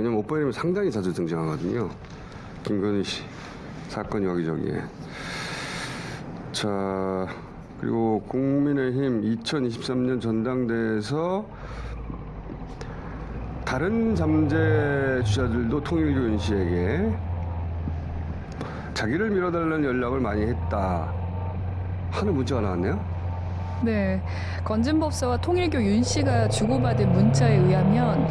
왜냐면 오빠 이름이 상당히 자주 등장하거든요. 김건희 씨 사건 여기저기에. 자, 그리고 국민의힘 2023년 전당대회에서 다른 잠재 주자들도 통일교 윤 씨에게 자기를 밀어달라는 연락을 많이 했다 하는 문자가 나왔네요. 네, 건진법사와 통일교 윤 씨가 주고받은 문자에 의하면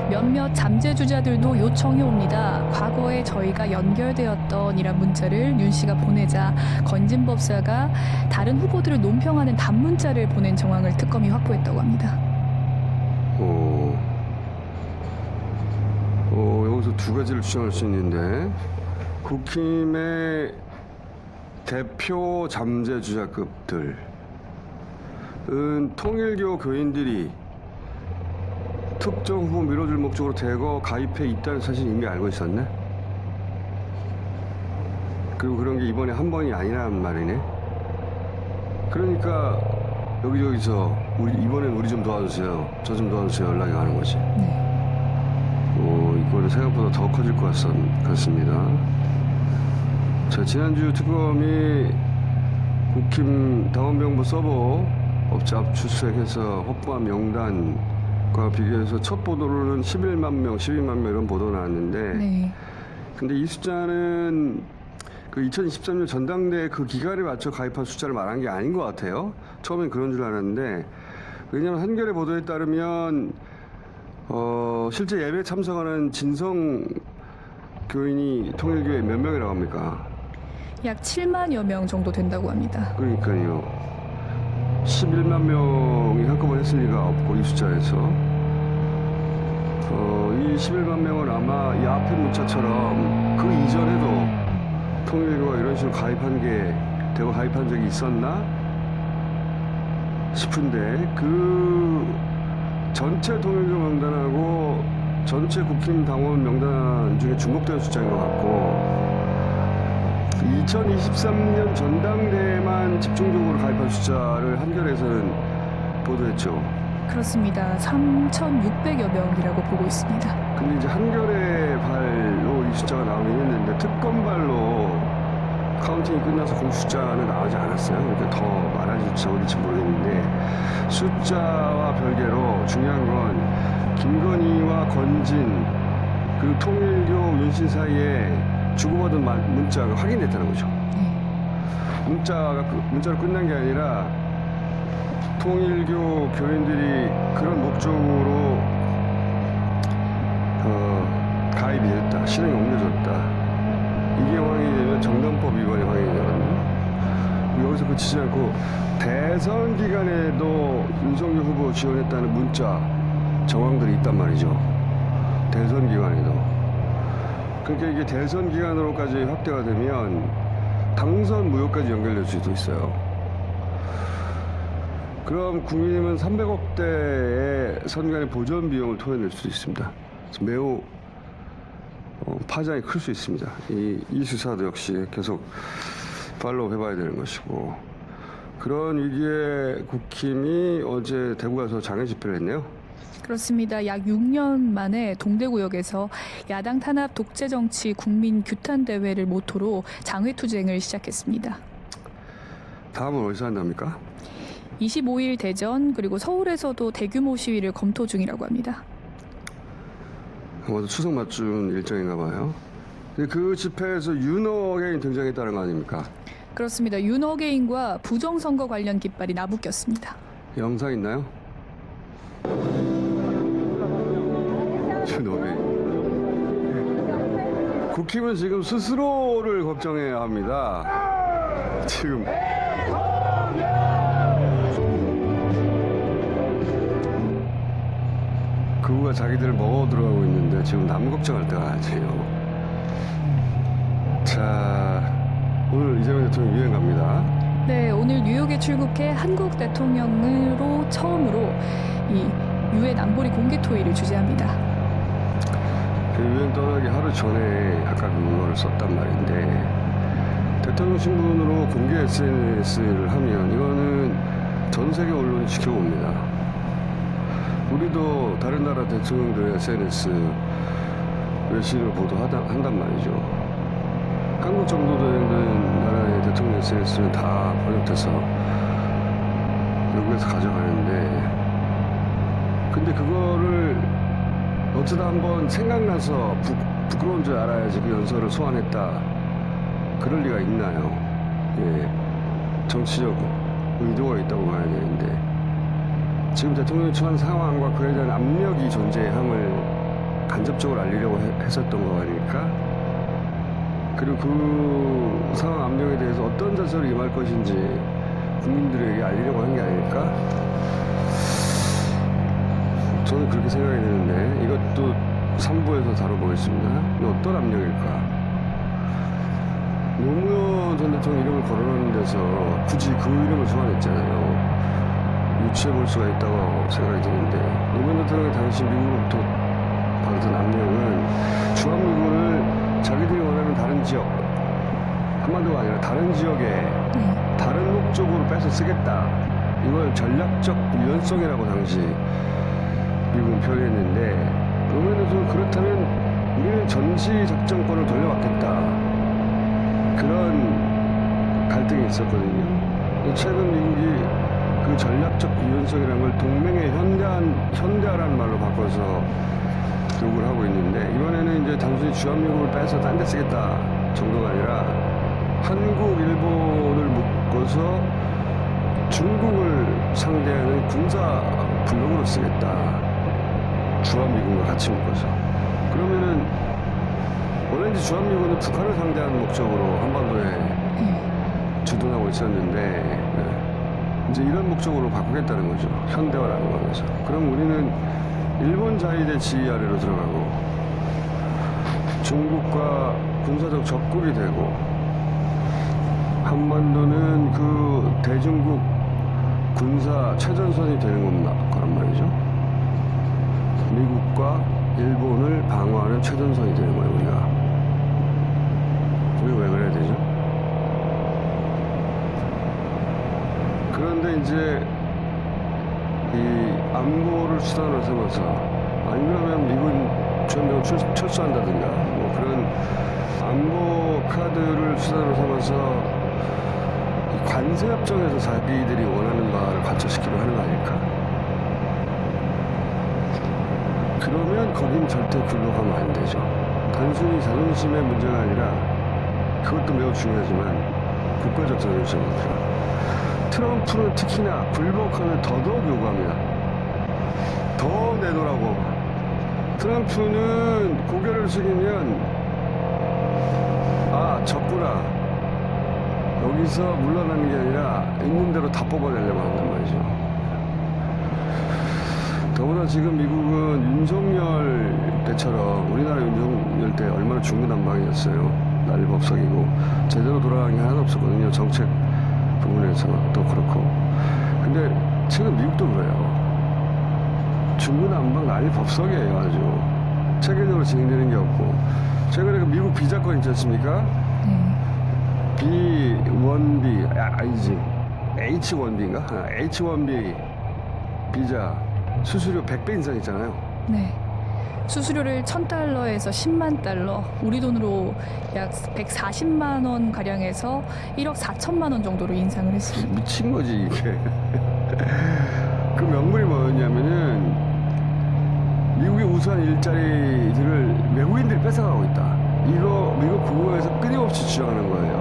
몇몇 잠재 주자들도 요청이 옵니다. 과거에 저희가 연결되었던 이란 문자를 윤 씨가 보내자 건진법사가 다른 후보들을 논평하는 단문자를 보낸 정황을 특검이 확보했다고 합니다. 여기서 두 가지를 주장할 수 있는데, 국힘의 대표 잠재 주자급들은 통일교 교인들이 특정 후보 밀어줄 목적으로 대거 가입해 있다는 사실 이미 알고 있었네. 그리고 그런 게 이번에 한 번이 아니란 말이네. 그러니까 여기저기서 이번엔 우리 좀 도와주세요, 저 좀 도와주세요 연락이 가는 거지. 네. 이거는 생각보다 더 커질 것 같습니다. 자, 지난주 특검이 국힘 당원명부 서버 업체 압수수색해서 확보한 명단과 비교해서 첫 보도로는 11만 명, 12만 명 이런 보도 나왔는데, 네. 근데 이 숫자는 그 2023년 전당대회 그 기간에 맞춰 가입한 숫자를 말한 게 아닌 것 같아요. 처음엔 그런 줄 알았는데, 왜냐하면 한겨레 보도에 따르면 실제 예배 참석하는 진성 교인이 통일교에 몇 명이라고 합니까? 약 7만여 명 정도 된다고 합니다. 그러니까요. 11만 명이 한꺼번에 했을 리가 없고, 이 숫자에서. 이 11만 명은 아마 이 앞에 문자처럼 그 이전에도 통일교가 이런 식으로 대거 가입한 적이 있었나 싶은데, 그 전체 통일교 명단하고 전체 국힘 당원 명단 중에 중복되는 숫자인 것 같고, 2023년 전당대회만 집중적으로 가입한 숫자를 한겨레에서는 보도했죠. 그렇습니다. 3,600여 명이라고 보고 있습니다. 근데 이제 한겨레 발로 이 숫자가 나오긴 했는데, 특검 발로 카운팅이 끝나서 그 숫자는 나오지 않았어요. 그러니까 더 많아질지 어딜지 모르겠는데, 숫자와 별개로 중요한 건 김건희와 건진 그리고 통일교 윤씨 사이에 주고받은 문자가 확인됐다는 거죠. 문자로 끝난 게 아니라 통일교 교인들이 그런 목적으로 가입이 됐다, 실행에 옮겨졌다, 이게 확인이 되면 정당법 위반이 확인이 되거든요. 여기서 그치지 않고 대선 기간에도 윤석열 후보 지원했다는 문자 정황들이 있단 말이죠. 대선 기간에도. 그러니까 이게 대선 기간으로까지 확대가 되면 당선 무효까지 연결될 수도 있어요. 그럼 국민의힘은 300억대의 선관위 보전 비용을 토해낼 수도 있습니다. 매우 파장이 클 수 있습니다. 이 수사도 역시 계속 팔로우 해봐야 되는 것이고, 그런 위기에 국힘이 어제 대구 가서 장애 집회를 했네요. 그렇습니다. 약 6년 만에 동대구역에서 야당 탄압 독재 정치 국민 규탄 대회를 모토로 장외 투쟁을 시작했습니다. 다음은 어디서 한답니까? 25일 대전 그리고 서울에서도 대규모 시위를 검토 중이라고 합니다. 모두 추석 맞춘 일정인가 봐요. 근데 그 집회에서 윤어게인 등장했다는 거 아닙니까? 그렇습니다. 윤어게인과 부정선거 관련 깃발이 나부꼈습니다. 영상 있나요? 윤어게인. 국힘은 지금 스스로를 걱정해야 합니다. 지금 그우가 자기들을 먹어 들어가고 있는데 지금 남 걱정할 때가 아니에요. 자, 오늘 이재명 대통령 유엔 갑니다. 네, 오늘 뉴욕에 출국해 한국 대통령으로 처음으로 이 유엔 안보리 공개 토의를 주재합니다. 그 유엔 떠나기 하루 전에 아까 그거를 썼단 말인데, 대통령 신분으로 공개 SNS를 하면 이거는 전 세계 언론이 지켜봅니다. 우리도 다른 나라 대통령들의 SNS 외신으로 보도한단 말이죠. 한국 정도 되는 나라의 대통령 SNS는 다 번역돼서 외국에서 가져가는데, 근데 그거를 어쩌다 한번 생각나서 부끄러운 줄 알아야지 그 연설을 소환했다, 그럴 리가 있나요? 예, 정치적 의도가 있다고 봐야 되는데, 지금 대통령이 처한 상황과 그에 대한 압력이 존재함을 간접적으로 알리려고 했었던 거 아닐까? 그리고 그 상황 압력에 대해서 어떤 자세로 임할 것인지 국민들에게 알리려고 한 게 아닐까? 저는 그렇게 생각이 드는데, 이것도 3부에서 다뤄보겠습니다. 어떤 압력일까? 노무현 전 대통령 이름을 거론하는 데서 굳이 그 이름을 소환했잖아요. 유추해 볼 수가 있다고 생각이 드는데, 노무현 대통령이 당시 미국으로부터 받았던 압력은 주한미군을 자기들이 원하는 다른 지역, 한반도가 아니라 다른 지역에 다른 목적으로 뺏어 쓰겠다, 이걸 전략적 유연성이라고 당시 미국은 표현했는데, 노무현 대통령은 그렇다면 우리는 전시 작전권을 돌려받겠다, 그런 갈등이 있었거든요. 최근 미국이 그 전략적 유연성이라는 걸 동맹의 현대화라는 말로 바꿔서 요구를 하고 있는데, 이번에는 이제 단순히 주한미국을 빼서 딴 데 쓰겠다 정도가 아니라 한국, 일본을 묶어서 중국을 상대하는 군사 블록으로 쓰겠다, 주한미군과 같이 묶어서. 그러면은 원래는 주한미군은 북한을 상대하는 목적으로 한반도에 주둔하고 있었는데, 이제 이런 목적으로 바꾸겠다는 거죠. 현대화라는 거면서. 그럼 우리는 일본 자위대 지휘 아래로 들어가고 중국과 군사적 적국이 되고, 한반도는 그 대중국 군사 최전선이 되는 거란 말이죠. 미국과 일본을 방어하는 최전선이 되는 거예요, 우리가. 왜 그래야 되죠? 그런데 이제 이 안보를 수단으로 삼아서, 아니면 미군 주한미군 철수한다든가 뭐 그런 안보 카드를 수단으로 삼아서 관세협정에서 자기들이 원하는 바를 관철시키려 하는 거 아닐까? 그러면 거긴 절대 글로 가면 안 되죠. 단순히 자존심의 문제가 아니라, 그것도 매우 중요하지만 국가적 자존심입니다. 트럼프는 특히나 불복하면 더더욱 요구합니다. 더 내놓으라고. 트럼프는 고개를 숙이면, 아, 졌구나, 여기서 물러나는 게 아니라 있는 대로 다 뽑아내려고 한단 말이죠. 더구나 지금 미국은 윤석열 때처럼, 우리나라 윤석열 때 얼마나 중구난방이었어요. 난리법석이고 제대로 돌아가는 게 하나도 없었거든요. 정책 부분에서도 그렇고. 근데 최근 미국도 그래요. 중구난방 난리법석이에요. 아주 체계적으로 진행되는 게 없고. 최근에 그 미국 비자권 있지 않습니까? B1B, 아니지, H1B인가? H1B 비자 수수료 100배 인상 있잖아요. 네. 수수료를 $1,000에서 10만 달러, 우리 돈으로 약 140만 원 가량에서 1억 4천만 원 정도로 인상을 했습니다. 미친 거지 이게. 그 명분이 뭐였냐면은, 미국의 우수한 일자리들을 외국인들이 뺏어가고 있다, 이거 미국 국어에서 끊임없이 주장하는 거예요.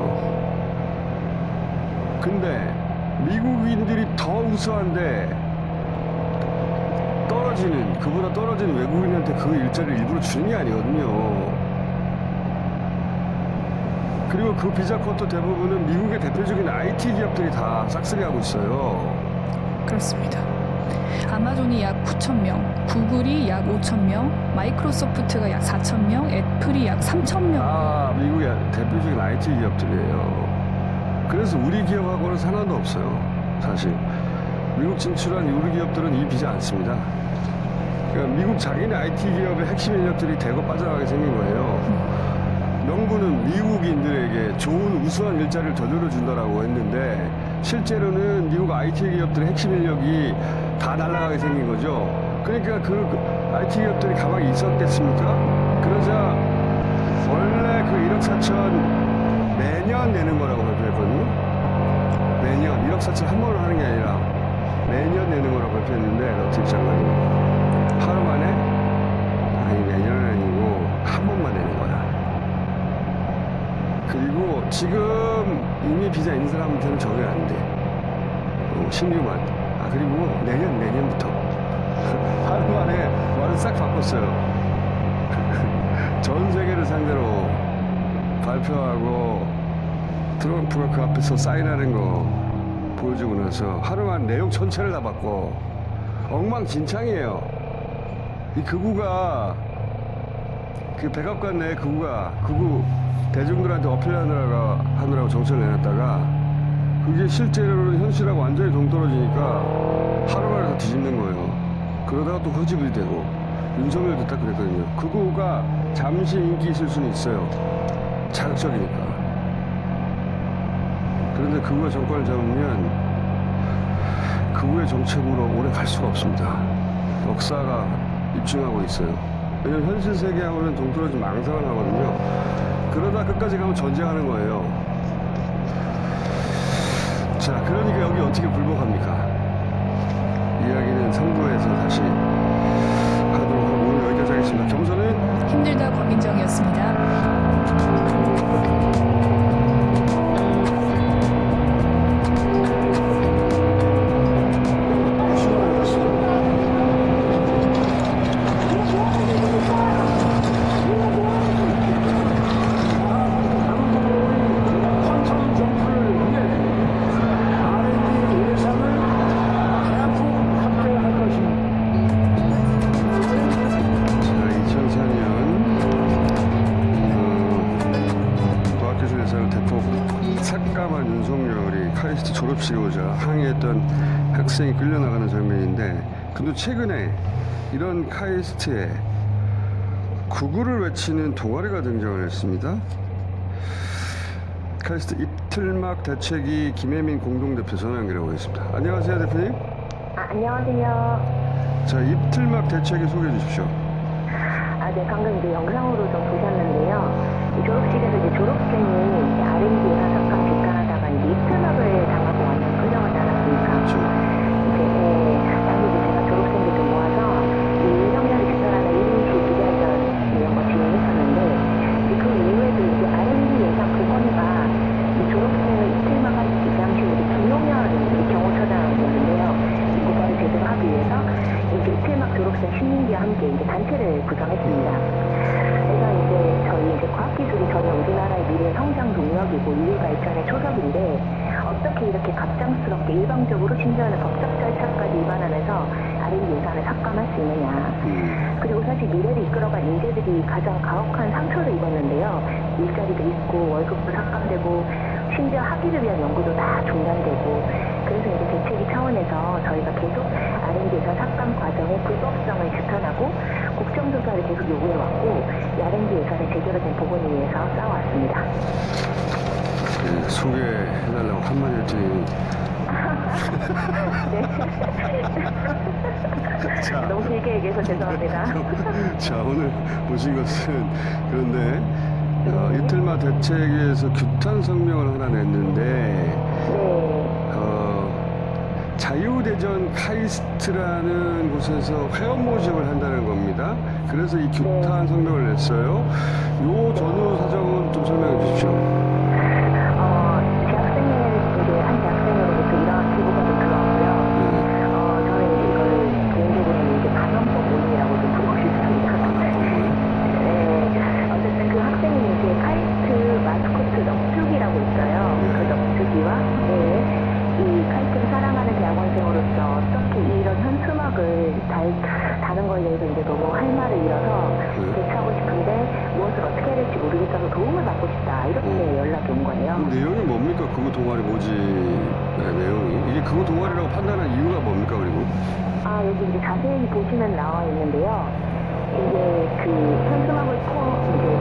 근데 미국인들이 더 우수한데 그보다 떨어지는 외국인한테 그 일자리를 일부러 주는 게 아니거든요. 그리고 그 비자권도 대부분은 미국의 대표적인 IT 기업들이 다 싹쓸이하고 있어요. 그렇습니다. 아마존이 약 9,000명, 구글이 약 5,000명, 마이크로소프트가 약 4,000명, 애플이 약 3,000명. 아, 미국의 대표적인 IT 기업들이에요. 그래서 우리 기업하고는 상관도 없어요, 사실. 미국 진출한 우리 기업들은 이 비자 안 씁니다. 그러니까 미국 자기네 IT 기업의 핵심 인력들이 대거 빠져나가게 생긴 거예요. 명분은 미국인들에게 좋은 우수한 일자리를 더 늘어준다라고 했는데, 실제로는 미국 IT 기업들의 핵심 인력이 다 날아가게 생긴 거죠. 그러니까 그 IT 기업들이 가만히 있었겠습니까? 그러자 원래 그 1억 4천 매년 내는 거라고 발표했거든요. 매년 1억 4천 한 번으로 하는 게 아니라 매년 내는 거라고 발표했는데 러트익 장관이 하루 만에 아니 매년은 아니고 한 번만 내는 거야. 그리고 지금 이미 비자 있는 사람한테는 적용이 안 돼. 신규만. 그리고 내년부터 하루 만에 말을 싹 바꿨어요. 전 세계를 상대로 발표하고 트럼프가 그 앞에서 사인하는 거 보여주고 나서 하루만 내용 전체를 다 바꿔. 엉망진창이에요. 이 극우가 그 백악관 내 극우 대중들한테 어필하느라고 정책을 내놨다가 그게 실제로는 현실하고 완전히 동떨어지니까 하루 만에 다 뒤집는 거예요. 그러다가 또 허지부지 되고 윤석열도 딱 그랬거든요. 극우가 잠시 인기 있을 수는 있어요. 자극적이니까. 그런데 극우가 정권을 잡으면 극우의 정책으로 오래 갈 수가 없습니다. 역사가 입증하고 있어요. 왜냐면 현실 세계하고는 동떨어진 망상을 하거든요. 그러다 끝까지 가면 전쟁하는 거예요. 자, 그러니까 여기 어떻게 굴복합니까? 이야기는 3부에서 다시 하도록 하고 오늘 여기까지 하겠습니다. 겸손은 힘들다 권민정이었습니다. 카이스트 졸업식에 오자 항의했던 학생이 끌려나가는 장면인데, 근데 최근에 이런 카이스트에 구구를 외치는 동아리가 등장을 했습니다. 카이스트 이틀막 대책위 김혜민 공동대표 전화 연결하고 있습니다. 안녕하세요, 대표님. 안녕하세요. 자, 이틀막 대책위 소개해 주십시오. 네, 방금 이제 영상으로 좀 보셨는데요. 이 졸업식에서 이제 졸업생이 이제 R&D 예산 삭감 뒷간하다가 이제 입틀막을 당하고 완전 끌려가지 않았습니까? 그렇죠. 당시 이제 제가 졸업생들 좀 모아서 이 윤석열이 주선하는 1인시 기자회견 이런 거 진행했었는데, 이제 그 이후에도 이제 R&D 예산 그 건의가 이 졸업생을 입틀막한 그 당시 우리 김용현 경호처장이었는데요. 이 고발을 제대로 하기 위해서 이제 입틀막 졸업생 시민기와 함께 이제 단체를 구성했습니다. 그래서 이제 저희 이제 과학기술이 전혀 우리나라의 미래 성장 동력이고 인류 발전의 초석인데, 어떻게 이렇게 갑작스럽게 일방적으로 심지어는 법적 절차까지 위반하면서 R&D 예산을 삭감할 수 있느냐. 그리고 사실 미래를 이끌어갈 인재들이 가장 가혹한 상처를 입었는데요. 일자리도 잃고 월급도 삭감되고 심지어 학위를 위한 연구도 다 중단되고, 그래서 이제 대책위 차원에서 저희가 계속 R&D 예산 삭감 과정의 불법성을 규탄하고 국정조사를 계속 요구해왔고, 이 R&D 예산의 제대로 된 복원을 위해서 싸워왔습니다. 네, 소개해달라고 한마디 했더니 자, 너무 길게 얘기해서 죄송합니다. 자, 오늘 모신 것은 그런데 이틀마 대책위에서 규탄 성명을 하나 냈는데, 네. 자유대전 카이스트라는 곳에서 회원 모집을 한다는 겁니다. 그래서 이 규탄 성명을 냈어요. 요 전후 사정은 좀 설명해 주십시오. 대학생회에 한 대학생으로부터 이러한 기부가 좀 들어왔고요. 저는 이제 이걸 개인적으로는 이제 반헌법 운동이라고 좀 부르고 싶습니다. 어쨌든 그 학생이 이제 카이스트 마스코트 넉죽이라고 있어요. 그 넉죽이와 이 카이스트를 사랑하는 대학원생으로서 어떻게 이런 현수막을 다는 거에 대해서 이제 너무 할 말을 잃어서 대처하고 싶은데 무엇을 어떻게 해야 될지 모르겠어서 도움을 받고 싶다, 이렇게 연락이 온 거예요. 내용이 뭡니까? 극우 동아리 모집의 내용이 이게 극우 동아리라고 판단한 이유가 뭡니까? 그리고 여기 이제 자세히 보시면 나와 있는데요. 이제 그 현수막을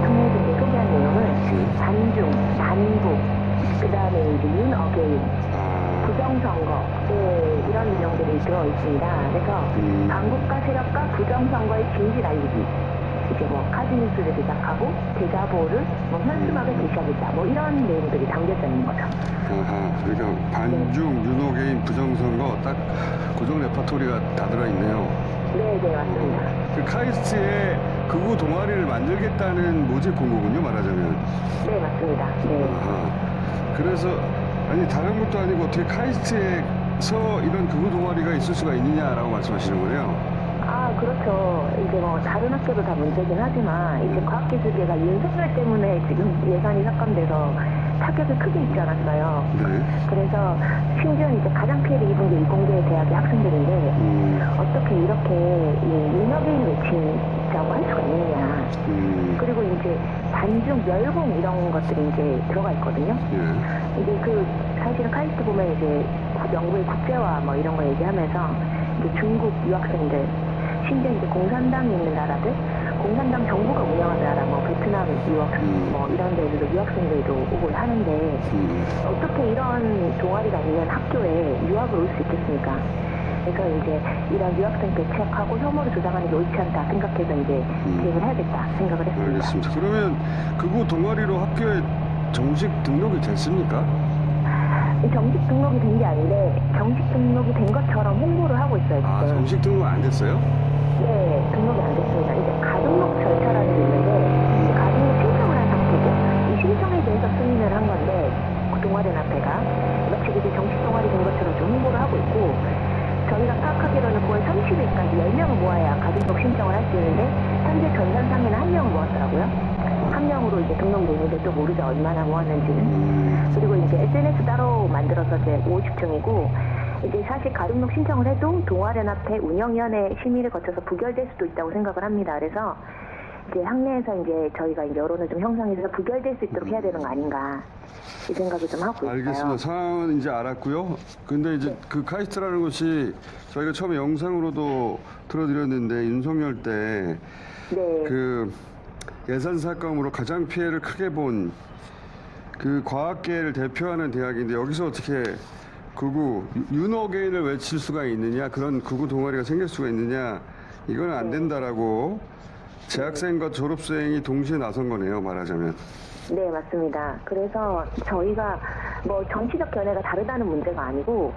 통해서 이제 소개한 내용은 단중, 단국, 그 다음에 이제 윤어게인, 부정선거, 이런 내용들이 들어 있습니다. 그래서 반국가 세력과 부정선거의 진실 알리기, 이제 뭐 카드 뉴스를 제작하고 대자보를 뭐 현수막을 제시하겠다 뭐 이런 내용들이 담겨져 있는 거죠. 아하, 그러니까 반중, 윤호개인, 부정선거 딱 고정 레파토리가 다 들어있네요. 네, 맞습니다. 그 카이스트의 극우 동아리를 만들겠다는 모집 공고군요, 말하자면. 네, 맞습니다. 네. 아하. 그래서 아니 다른 것도 아니고 어떻게 카이스트에서 이런 극우 동아리가 있을 수가 있느냐라고 말씀하시는 거예요. 아, 그렇죠. 이제 뭐 다른 학교도 다 문제긴 하지만 이제 과학기술계가 윤석열 때문에 지금 예산이 삭감돼서 타격이 크게 있지 않았어요. 네. 그래서 심지어 이제 가장 피해를 입은 게 이공계 대학의 학생들인데 어떻게 이렇게 윤혁인 외침이라고 할 수가 있느냐. 그리고 이제 반중 멸공 이런 것들이 이제 들어가 있거든요. 예. 이제 그 사실은 카이스트 보면 이제 영국의 국제화 뭐 이런 거 얘기하면서 이제 중국 유학생들 심지어 이제 공산당이 있는 나라들 공산당 정부가 운영하는 나라 뭐 베트남 유학 뭐 이런 데에도 유학생들도 오고 하는데 어떻게 이런 동아리가 있는 학교에 유학을 올 수 있겠습니까? 그래서 이제 이런 유학생 배척하고 혐오를 조장하는 게 옳지 않다 생각해서 이제 기획을 해야겠다 생각을 했습니다. 알겠습니다. 그러면 극우 동아리로 학교에 정식 등록이 됐습니까? 정식 등록이 된 게 아닌데 정식 등록이 된 것처럼 홍보를 하고 있어요. 아, 지금. 정식 등록 안 됐어요? 네, 등록이 안 됐습니다. 이제 가등록 절차라는 게 있는데 가등록 신청을 한 상태고 이 신청에 대해서 승인을 한 건데 그 동아리연합회가 마치 이제 정식 동아리 된 것처럼 좀 홍보를 하고 있고 저희가 파악하기로는 9월 30일까지 10명을 모아야 가등록 신청을 할 수 있는데 현재 전산상에는 1명을 모았더라고요. 한 명으로 이제 등록돼 있는데 또 모르죠. 얼마나 모았는지는. 그리고 이제 SNS 따로 만들어서 이제 50층이고 이제 사실 가등록 신청을 해도 동아연합회 운영위원회 심의를 거쳐서 부결될 수도 있다고 생각을 합니다. 그래서 이제 학내에서 이제 저희가 이제 여론을 좀 형성해서 부결될 수 있도록 해야 되는 거 아닌가 이 생각을 좀 하고 있어요. 알겠습니다. 상황은 이제 알았고요. 근데 이제 그 카이스트라는 것이 저희가 처음에 영상으로도 틀어드렸는데 윤석열 때 네. 그 예산 삭감으로 가장 피해를 크게 본 그 과학계를 대표하는 대학인데 여기서 어떻게 극우 윤호개인을 외칠 수가 있느냐, 그런 극우 동아리가 생길 수가 있느냐, 이건 안 된다라고 재학생과 졸업생이 동시에 나선 거네요, 말하자면. 네, 맞습니다. 그래서 저희가 뭐 정치적 견해가 다르다는 문제가 아니고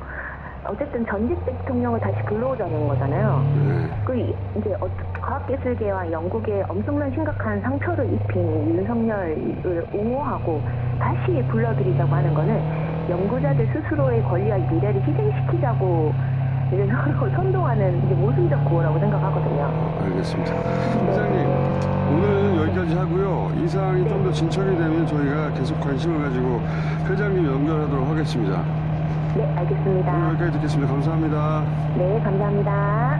어쨌든 전직 대통령을 다시 불러오자는 거잖아요. 네. 그 이제 과학기술계와 연구계에 엄청난 심각한 상처를 입힌 윤석열을 옹호하고 다시 불러들이자고 하는 거는 연구자들 스스로의 권리와 미래를 희생시키자고 이제 서로 선동하는 이제 모순적 구호라고 생각하거든요. 알겠습니다. 회장님, 오늘은 여기까지 하고요. 이 사항이 좀 더 진척이 되면 저희가 계속 관심을 가지고 회장님 연결하도록 하겠습니다. 네, 알겠습니다. 오늘 여기까지 듣겠습니다. 감사합니다. 네, 감사합니다.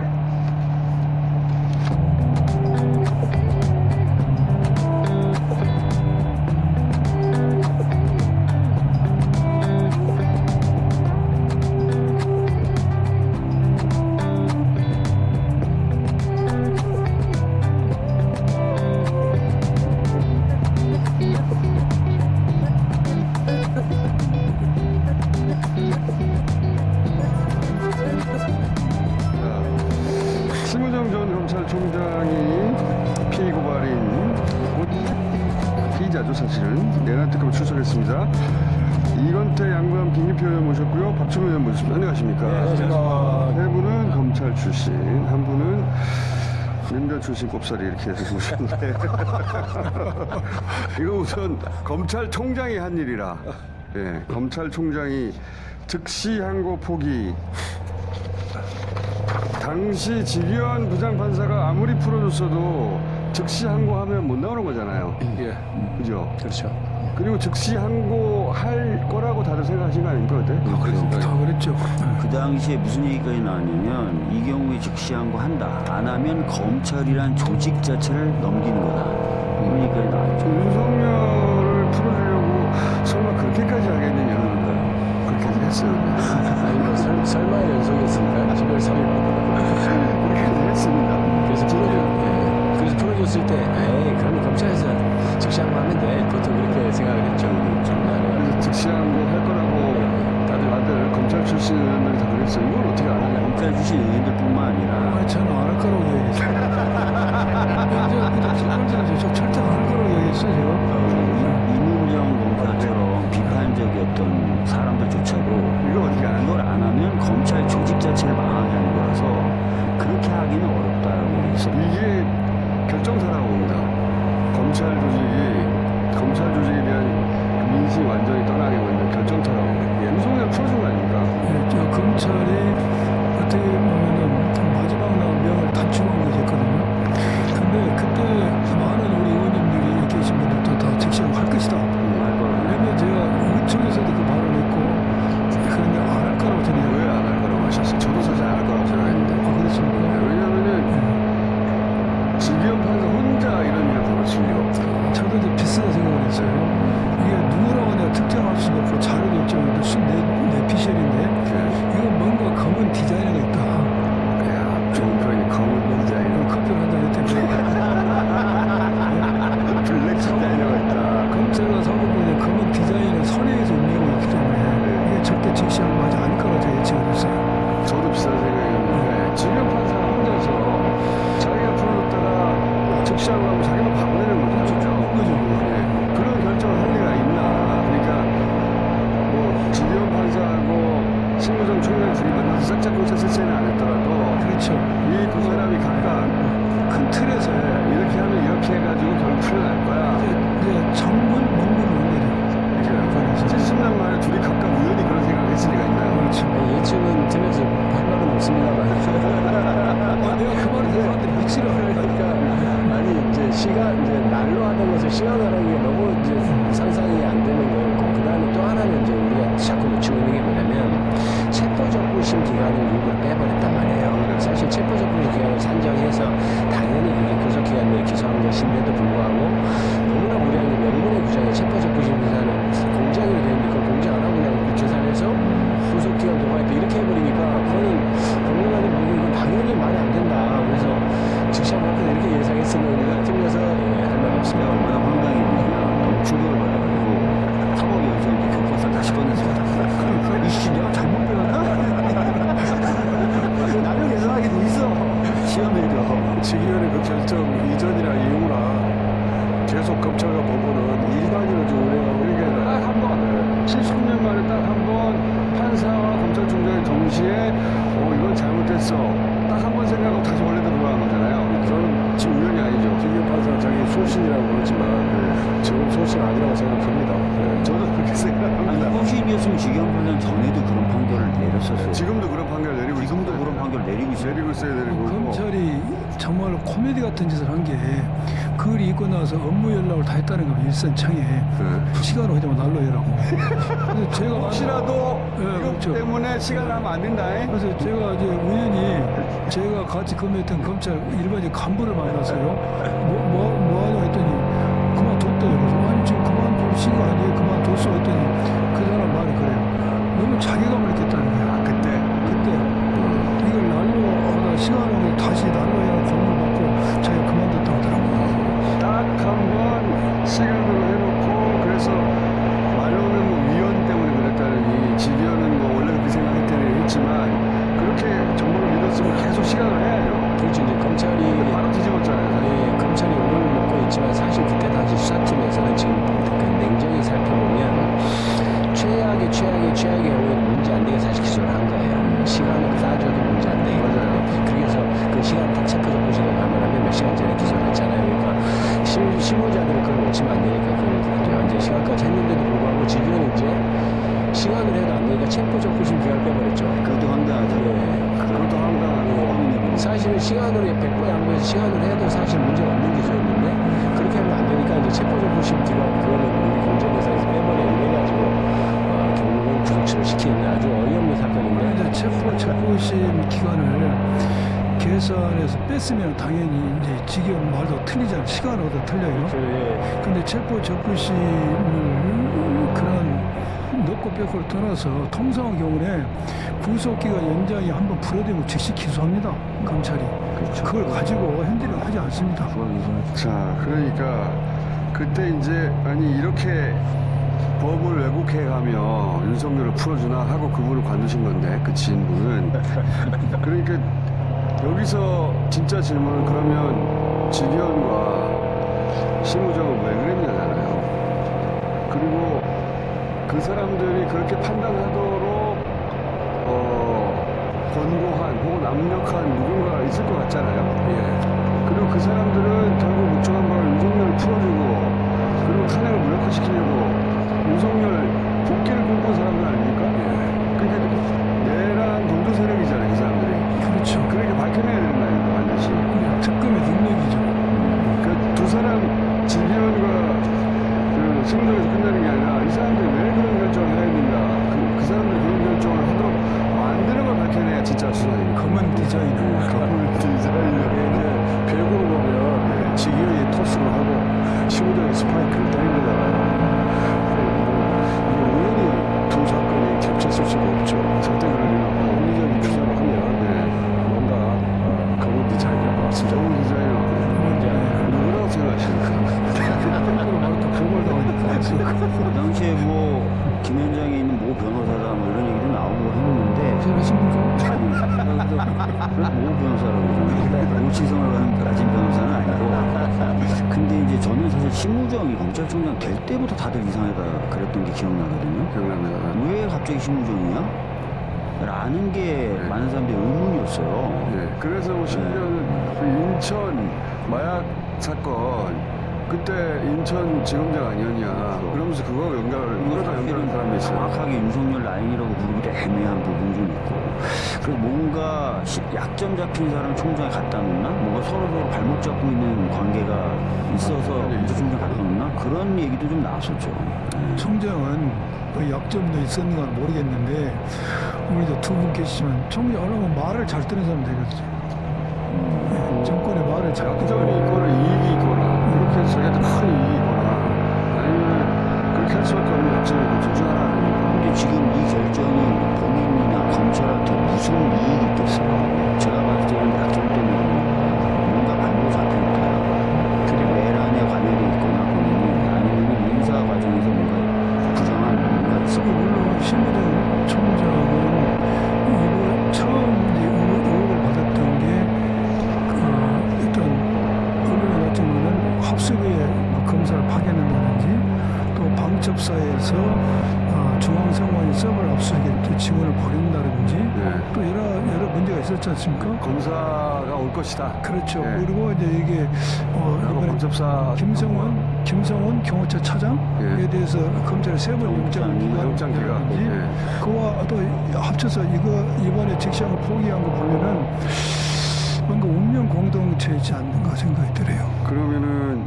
심우정 전 검찰총장이 피의 고발인 곧 피의자죠, 사실은. 내란 특검 출석했습니다. 이건태 양부남 김기표 의원 모셨고요. 박주민 의원 모셨습니다. 안녕하십니까? 네, 안녕하십니까. 세 분은 검찰 출신, 한 분은 민변 출신 꼽사리 이렇게 해서 모셨는데 이거 우선 검찰총장이 한 일이라, 예, 검찰총장이 즉시 항고 포기. 당시 지기현 부장판사가 아무리 풀어줬어도 즉시 항고하면 못 나오는 거잖아요. 예, 그죠? 그렇죠. 그리고 즉시 항고할 거라고 다들 생각하신 거 아닙니까, 그때? 다 그랬죠. 그 당시에 무슨 얘기까지 나왔냐면 이 경우에 즉시항고 한다. 안 하면 검찰이란 조직 자체를 넘기는 거다. 이런 얘기까지 나왔죠. 윤석열을 풀어주려고 설마 그렇게까지 하겠느냐. 그렇게 했어요. 아니 뭐 설마의 연속이었으니까 지별살이고. 그렇게 했습니다. 그래서 풀어줬을 때, 에이 그러면 검찰에서 즉시항고 하면 돼. 보통 그렇게 생각을 했죠. 그래서 즉시 항고할 거라고 다들 검찰 출신 의원들이 다 그랬어요. 이걸 어떻게 안 하냐. 검찰 출신 의원들뿐만 아니라 저는 안 할 거라고 얘기했어요. 시간이라는 게 너무 이제 상상이 안 되는 거였고, 그 다음에 또 하나는 이제 우리가 자꾸 놓치고 있는 게 뭐냐면, 체포적부심 기간을 일부러 빼버렸단 말이에요. 사실 체포적부심 기간을 산정해서 당연히 그게 구속기간 내에 기소한 것인데도 불구하고 너무나 무리한 게 명분의 규정에 체포적부심 기간은 공장으로 되어 있는데 그걸 공장 안 하고 그냥 계산해서 구속기간 도과했다 이렇게 해버리니까 그거는 법률가들 보기에 이건 당연히 말이 안 된다. 그래서 즉시한 만큼 이렇게 예상했으면 우리가 틀려서 할 말이 없습니다. 얼마나 황당했냐면 너무 충격을 받아가지고 사법연수원이 교과서를 다시 꺼냈습니다. 이씨 내가 잘못 배웠나? 나를 계산하게 돼 있어. 시험에도. 직위원회 그 결정 이전이나 이후나 계속 검찰과 법원은 일반인을 좀 운행하고 이게 딱 한 번, 70년 만에 딱 한 번 판사와 검찰총장이 동시에 이건 잘못했어. 딱 한 번 생각하고 다시 원래대로 돌아간 거잖아요. 저는 지금 우연이 아니죠. 지금 판사가 자기 소신이라고 그러지만 지금 소신 아니라고 생각합니다. 저도 그렇게 아니 생각합니다. 호신이었으면 지경 판사는 전에도 그런 판결을 내렸었어요. 지금도 그런 판결 내리고 지금도 그런 판결 내리고 있어요. 내리고 있어야 되는 거고. 검찰이 정말 코미디 같은 짓을 한 게 글이 있고 나서 업무 연락을 다 했다는 겁니다. 일선창에 시간을 하자면 난로해라고. 그래서 제가 혹시라도 예, 이것 그렇죠. 때문에 시간을 하면 안 된다. 그래서 제가 이제 우연히 제가 같이 근무했던 검찰 일반직 간부를 만났어요. 뭐 하냐 했더니 그만뒀대요. 그래서 아니 지금 그만둘 시가 아니에요. 그만뒀어 했더니 그 사람 말이 그래요. 너무 자괴감을 느꼈다는 거야. 그때 이걸 난로하다 시간을 다시 난로해라 권을 받고 자기가 그만뒀다고 하더라고요. 딱 한 번 시간으로 해놓고 그래서 말로는 뭐 위원 때문에 그랬다느니 지위원은 뭐 원래 그렇게 생각했다니 했지만 그렇게 정보를 믿었으면 계속 시간을 해야죠. 그렇죠. 이제 검찰이 바로 뒤집었잖아요. 예, 검찰이 오늘 먹고 있지만 사실 그때 당시 수사팀에서는 지금 그 냉정히 살펴보면 최악의 경우에 문제 안 되게 사실 기소를 한 거예요. 시간을 따져도 문제 안 되게. 맞아요. 그래서 그 시간 딱 체포적부 시간 가면하면 몇 시간 전에 기소를 했잖아요. 그러니까 실무자들은 그걸 놓치면 안 되니까 그걸 이제 완전 시간까지 했는데도 불구하고 지금은 이제 시간을 해도 안 되니까 체포적부심 기간을 빼버렸죠. 그것도 황당하죠. 예. 그것도 황당하고 사실은 시간으로 100번 양보해서 시간을 해도 사실 문제가 없는 기소였는데 그렇게 하면 안 되니까 이제 체포적부심 기간 그거는 우리 공정에서 빼버려 이래가지고 결국은 구속치를 시킨 아주 어이없는 사건인데 이제 체포심 기간을 계산해서 뺐으면 당연히 이제 지금 말도 틀리잖아요. 시간으로도 틀려요. 예. 근데 체포 적부심을 그런 넣고 빼고를 떠나서 통상의 경우에 구속기간 연장이 한번 풀어되면 즉시 기소합니다. 검찰이. 그걸 가지고 핸들을 하지 않습니다. 자, 그러니까 그때 이제 아니 이렇게 법을 왜곡해 가며 윤석열을 풀어주나 하고 그분을 관두신 건데 그 지인분은 그러니까 여기서 진짜 질문은 그러면 지기현과 심우정은 왜 그랬냐잖아요. 그리고 그 사람들이 그렇게 판단하도록 권고한 혹은 압력한 누군가가 있을 것 같잖아요. 그리고 그 사람들은 결국 묵종한 걸 윤석열을 풀어주고 그리고 탄핵을 무력화시키려고 윤석열 복귀를 꿈꾼 사람들 아닙니까? 그러니까 내란 동조 세력이잖아요, 그 사람들이. 그렇죠. 그러니까 밝혀내야 되는 거 아닙니까, 반드시. 특검의 능력이죠. 그 두 사람 지기현과 그 심우정에서 끝나는 게 아니라 이 사람들이 왜 그런 결정을 해야 된다. 그 사람들이 그런 결정을 하도록 만드는 걸 밝혀내야 진짜 수사입니다. 검은 디자인을. 검은 디자인을. 이제 결국을 보면 지기현이 토스를 하고 심우정이 스파이크를 때린 거잖아요. 이게 우연히 두 사건이 겹쳤을 수가 없죠. 절대 그럴 리가 없고. 합리적인 추정을 하면 뭔가 검은 디자인이라고 맞습니다. 검은 디자인을 누구라고 생각하십니까? 그 당시에 뭐 김현장에 있는 모 변호사다 뭐 이런 얘기도 나오고 했는데 그러십니까? 모 변호사라고 그러는데 오치성을 가진 변호사는 아니고 근데 이제 저는 사실 심우정이 검찰총장 될 때부터 다들 이상하다 그랬던 게 기억나거든요. 기억납니다. 왜 갑자기 심우정이야? 라는 게 많은 사람들이 의문이었어요. 예, 그래서 뭐 심지어는 그 인천 마약 사건 그때 인천 지검장 아니었냐 그러면서 그거 연결 이거다 연결한 사람이 있어요. 정확하게 윤석열 라인이라고 부르기도 애매한 부분이 좀 있고, 그래서 뭔가 약점 잡힌 사람 총장에 갖다 놓나, 뭔가 서로 발목 잡고 있는 관계가 있어서 검찰총장 갖다 놓나, 그런 얘기도 좀 나왔었죠. 총장은 그 약점도 있었는가 모르겠는데 우리 두 분 계시지만 총장 하려면 말을 잘 듣는 사람 되겠죠. 정권의 말을 잘 듣는 약점이 있거나 이익이 있거나 이렇게 해서 자기한테 큰 이익이 있거나 아니면 그렇게 할 수밖에 없는 약점이 둘 중 하나 아닙니까? 근데 지금 이 결정이 본인이나 검찰한테 무슨 이익이 있겠어요? 제가 봤을 때는 약점 때문에 뭔가 발목 잡힐까, 그리고 내란에 관여돼 있거나 본인이, 아니면 인사 과정에서 뭔가 부정한 뭔가 있어. 물론 심우정 총장은 이번 처음 이제 의혹을 받았던 게 일단 언론에 같으면은 합수부에 검사를 파견한다든지 또 방첩사에서 중앙선관위 서버를 압수수색 직원을 버린다든지 네. 또 여러 문제가 있었지 않습니까? 검사가 올 것이다. 그렇죠. 네. 그리고 이제 이게 그리고 이번에 검찰사 김성원 경호처 차장에 예. 대해서 검찰에 세번 영장 영장 기각. 기각이라든지 예. 그와 또 합쳐서 이번에 직장을 포기한 거 보면은 뭔가 운명 공동체이지 않는가 생각이 들어요. 그러면은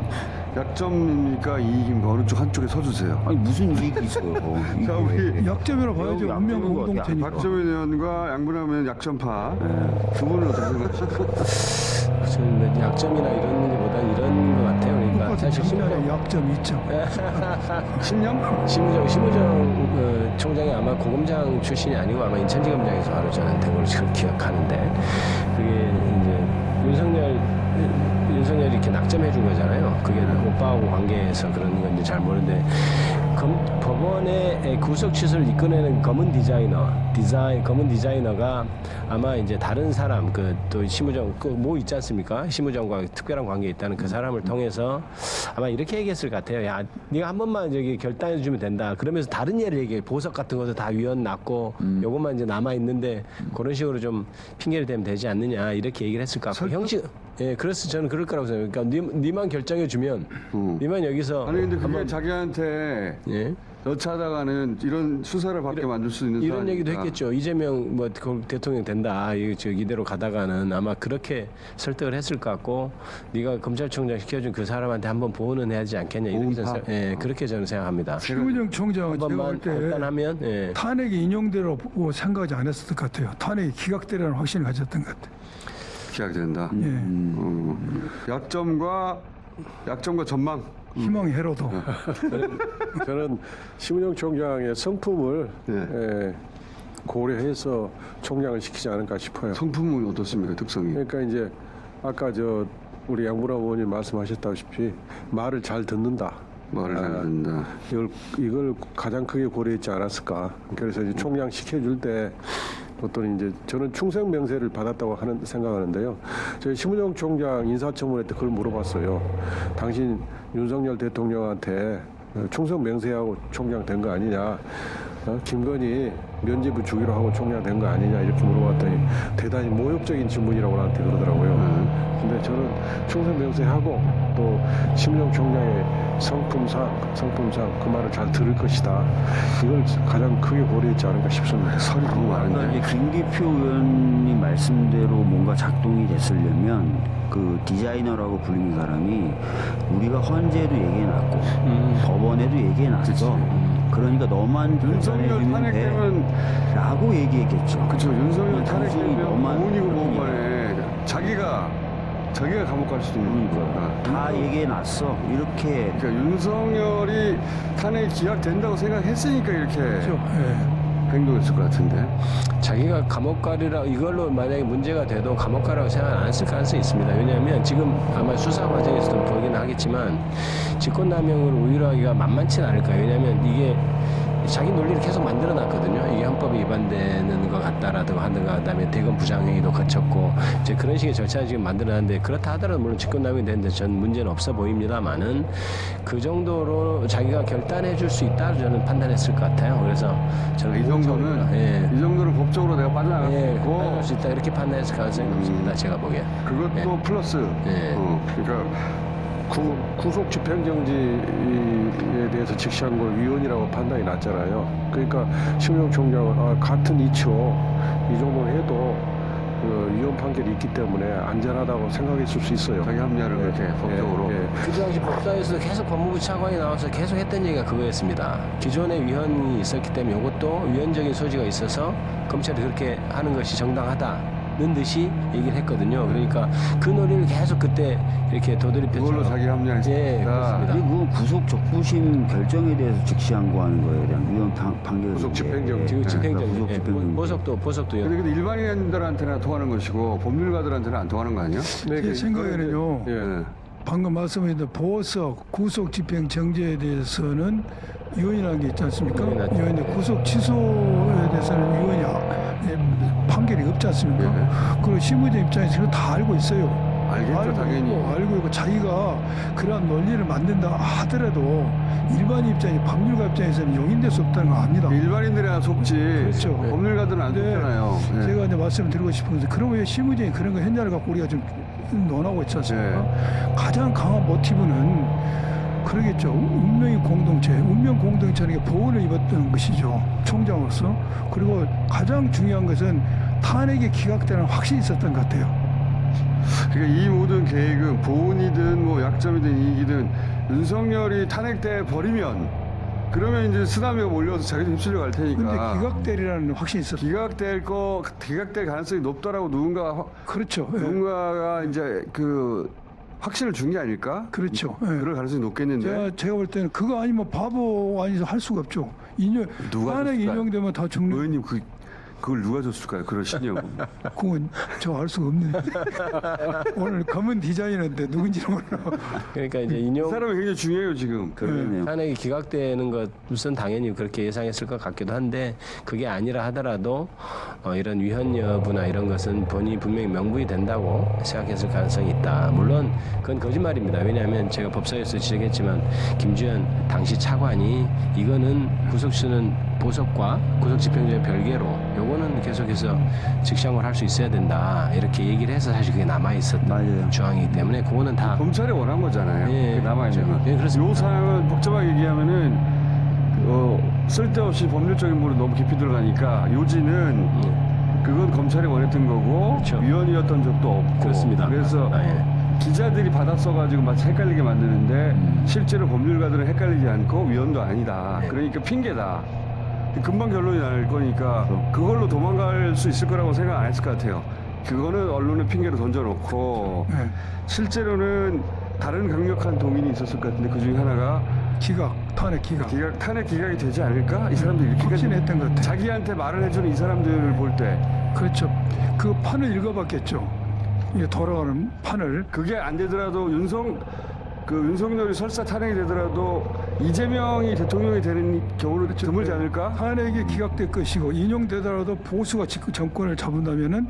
약점입니까 이익입니까? 어느 쪽 한쪽에 서주세요. 아니 무슨 이익이 있어요? 이게 자, 우리 왜? 약점이라고 봐야죠. 약점인 운명 것 같아요. 공동체니까. 박정현 의원과 양분하면 약점파. 두 분은 어떻게 생각하십니까? 저는 뭐 약점이나 이런 것보다 이런 것 같아요. 그러니까 똑같은 사실 정당의 약점 있죠. 신념? 심우정 총장이 아마 고검장 출신이 아니고 아마 인천지검장에서 바로 저는 된 걸로 지금 기억하는데, 그게 이제 윤석열이 이렇게 낙점해 준 거잖아요. 그게 오빠하고 관계에서 그런 건지 잘 모르는데, 법원의 구속 취소를 이끌어내는 검은 디자이너가 아마 이제 다른 사람, 또 심우정, 뭐 있지 않습니까? 심우정과 특별한 관계에 있다는 그 사람을 통해서 아마 이렇게 얘기했을 것 같아요. 야, 네가 한 번만 저기 결단해 주면 된다. 그러면서 다른 예를 얘기해. 보석 같은 것도 다 위헌 났고, 요것만 이제 남아 있는데 그런 식으로 좀 핑계를 대면 되지 않느냐, 이렇게 얘기를 했을 것 같고, 형식. 예, 그래서 저는 그럴 거라고 생각해요. 그러니까 니만 결정해 주면, 니만 여기서 아니 근데 그게 한번, 자기한테 예. 여차하다가는 이런 수사를 받게 만들 수 있는 이런 얘기도 사안이니까. 했겠죠. 이재명 대통령 된다. 이대로 가다가는 아마 그렇게 설득을 했을 것 같고, 네가 검찰총장 시켜준 그 사람한테 한번 보호는 해야지 않겠냐. 이렇게 저는 그렇게 저는 생각합니다. 심우정 총장은 한 제가 번만 볼 때 결단하면, 예. 탄핵이 인용되라고 생각하지 않았을 것 같아요. 탄핵이 기각되라는 확신을 가졌던 것 같아요. 기각된다. 예. 약점과 전망. 희망의 해로도. 저는 심은영 총장의 성품을 고려해서 총장을 시키지 않을까 싶어요. 성품은 어떻습니까? 특성이. 그러니까 이제 아까 우리 양분아 의원님 말씀하셨다시피 말을 잘 듣는다. 말을 잘 듣는다. 이걸 가장 크게 고려했지 않았을까. 그래서 이제 총장 시켜줄 때 어떤 이제 저는 충성 명세를 받았다고 생각하는데요. 저희 심은영 총장 인사청문회 때 그걸 물어봤어요. 당신 윤석열 대통령한테 충성 명세하고 총장 된 거 아니냐? 김건희 면죄부 주기로 하고 총장 된 거 아니냐? 이렇게 물어봤더니 대단히 모욕적인 질문이라고 나한테 그러더라고요. 근데 저는 충성 명세하고 또 심은영 총장의 성품상 그 말을 잘 들을 것이다. 이걸 가장 크게 고려했지 않을까 싶습니다. 설이 너무 많은데. 이제 김기표 의원님 말씀대로 뭔가 작동이 됐으려면 그 디자이너라고 불리는 사람이 우리가 헌재에도 얘기해놨고 법원에도 얘기해놨어. 그러니까 너만 윤석열 결단해주면 돼 탄핵되면 라고 얘기했겠죠. 그렇죠. 윤석열 당신이 탄핵되면 너만 뭐니고 그러니까. 뭐간에 자기가 감옥 갈 수도 있는 거니까. 다 얘기해놨어. 이렇게 그러니까 윤석열이 탄핵 기각된다고 생각했으니까 이렇게 그렇죠. 예. 행동했을 것 같은데. 자기가 감옥 가리라, 이걸로 만약에 문제가 돼도 감옥 가라고 생각 안 했을 가능성이 있습니다. 왜냐하면 지금 아마 수사 과정에서도 보이긴 하겠지만 직권남용을 우유하기가 만만치는 않을 거예요. 왜냐하면 이게 자기 논리를 계속 만들어놨거든요. 이게 헌법에 위반되는 것 같다라고 하든가, 그다음에 대검 부장행위도 거쳤고 이제 그런 식의 절차를 지금 만들어놨는데, 그렇다 하더라도 물론 직권남용이 되는데 전 문제는 없어 보입니다만은 그 정도로 자기가 결단해줄 수 있다 저는 판단했을 것 같아요. 그래서 저는 이 정도는 이 정도는 법적으로 내가 빠져나갈 수 있고 빠져나갈 수 있다 이렇게 판단했을 가능성이 높습니다. 제가 보기에. 그것도 플러스. 예. 그러니까 구속 집행정지에 대해서 직시한 걸 위헌이라고 판단이 났잖아요. 그러니까 심우정 총장은 같은 이치로 이 정도는 해도 그 위헌 판결이 있기 때문에 안전하다고 생각했을 수 있어요. 자기 합리화를 그렇게 법적으로. 그 당시 법사에서 계속 법무부 차관이 나와서 계속 했던 얘기가 그거였습니다. 기존에 위헌이 있었기 때문에 이것도 위헌적인 소지가 있어서 검찰이 그렇게 하는 것이 정당하다는 듯이 얘기를 했거든요. 그러니까 그 논의를 계속 그때 이렇게 도드립했죠. 그걸로 자기 합리화했다. 예, 그렇습니다. 근데 그 구속 적부심 결정에 대해서 직시한 거 하는 거에 대한 위헌 판결. 구속 집행정지. 지금 집행정지, 구속 예, 집행정지. 보석도 근데 일반인들한테나 통하는 것이고 법률가들한테는 안 통하는 거 아니야? 제 생각에는요. 예. 방금 말씀하신 보석 구속 집행 정지에 대해서는 위헌이라는 게 있지 않습니까? 위헌이 났죠. 위헌인데 구속 취소에 대해서는 위헌이 판결이 없지 않습니까? 그리고 실무자 입장에서 그거 다 알고 있어요. 알겠죠, 당연히. 알고 있고 자기가 그러한 논리를 만든다 하더라도 일반 입장에 법률가 입장에서는 용인될 수 없다는 거 압니다. 일반인들이나 속지. 그렇죠. 법률가들은 안 네. 속잖아요. 예. 제가 이제 말씀을 드리고 싶은 것은 그러면 왜 실무적인 그런 거 현장을 갖고 우리가 좀 논하고 있지 않습니까? 가장 강한 모티브는 그러겠죠. 운명의 공동체, 운명 공동체는 게 보호를 입었던 것이죠. 총장으로서. 그리고 가장 중요한 것은 탄핵이 기각되는 확신이 있었던 것 같아요. 그러니까 이 모든 계획은 보훈이든 뭐 약점이든 이익이든 윤석열이 탄핵돼 버리면 그러면 이제 쓰나미가 몰려서 자기도 휩쓸려 갈 근데 테니까. 기각되리라는 확신이 있었어요. 기각될 가능성이 높다라고 그렇죠. 예. 누군가가 이제 그 확신을 준 게 아닐까? 그렇죠. 예. 그럴 가능성이 높겠는데. 제가 볼 때는 그거 아니면 바보 아니서 할 수가 없죠. 누가 탄핵 줬을까요? 인용되면 다 죽는. 의원님 그걸 누가 줬을까요? 그런 신념. 그건 저 알 수가 없네. 오늘 검은 디자이너인데 누군지 몰라. 그러니까 이제 그 인용 사람이 굉장히 중요해요 지금. 그러네요. 탄핵이 기각되는 것은 당연히 그렇게 예상했을 것 같기도 한데 그게 아니라 하더라도 이런 위헌 여부나 이런 것은 본인이 분명히 명분이 된다고 생각했을 가능성이 있다. 물론 그건 거짓말입니다. 왜냐하면 제가 법사에서 지적했지만 김주현 당시 차관이 이거는 구속수는 보석과 구속집행정의 별개로 요거는 계속해서 직시항을 할 수 있어야 된다 이렇게 얘기를 해서 사실 그게 남아있었던 맞아요. 조항이기 때문에 그거는 다 검찰이 원한 거잖아요. 예, 남아 있는 건. 예, 그렇습니다. 요 사항은 복잡하게 얘기하면은 쓸데없이 법률적인 부분이 너무 깊이 들어가니까 요지는 그건 검찰이 원했던 거고 그렇죠. 위헌이었던 적도 없고. 그렇습니다. 그래서 기자들이 받아 써가지고 마치 헷갈리게 만드는데 실제로 법률가들은 헷갈리지 않고 위헌도 아니다. 그러니까 핑계다. 금방 결론이 날 거니까 그걸로 도망갈 수 있을 거라고 생각 안 했을 것 같아요. 그거는 언론의 핑계로 던져놓고 네. 실제로는 다른 강력한 동인이 있었을 것 같은데 그 중에 하나가 탄핵 기각. 탄핵 기각이 되지 않을까? 이 사람들이 이렇게 확신했던 것 같아요. 자기한테 말을 해주는 이 사람들을 볼 때 그렇죠. 그 판을 읽어봤겠죠. 이게 돌아가는 판을. 그게 안 되더라도 윤석열이 설사 탄핵이 되더라도 이재명이 대통령이 되는 경우는 드물지 않을까? 탄핵이 기각될 것이고 인용되더라도 보수가 정권을 잡는다면은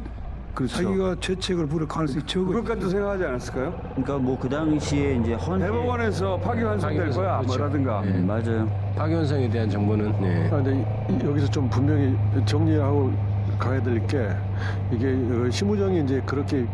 그렇죠. 자기가 죄책을 부를 가능성이 적어요. 그것까지도 생각하지 않았을까요? 그러니까 뭐 그 당시에 이제 대법원에서 파기환송될 거야 그렇죠. 뭐라든가. 맞아요. 박윤성에 대한 정보는 근데 여기서 좀 분명히 정리하고 가야 될 게 이게 심우정이 이제 그렇게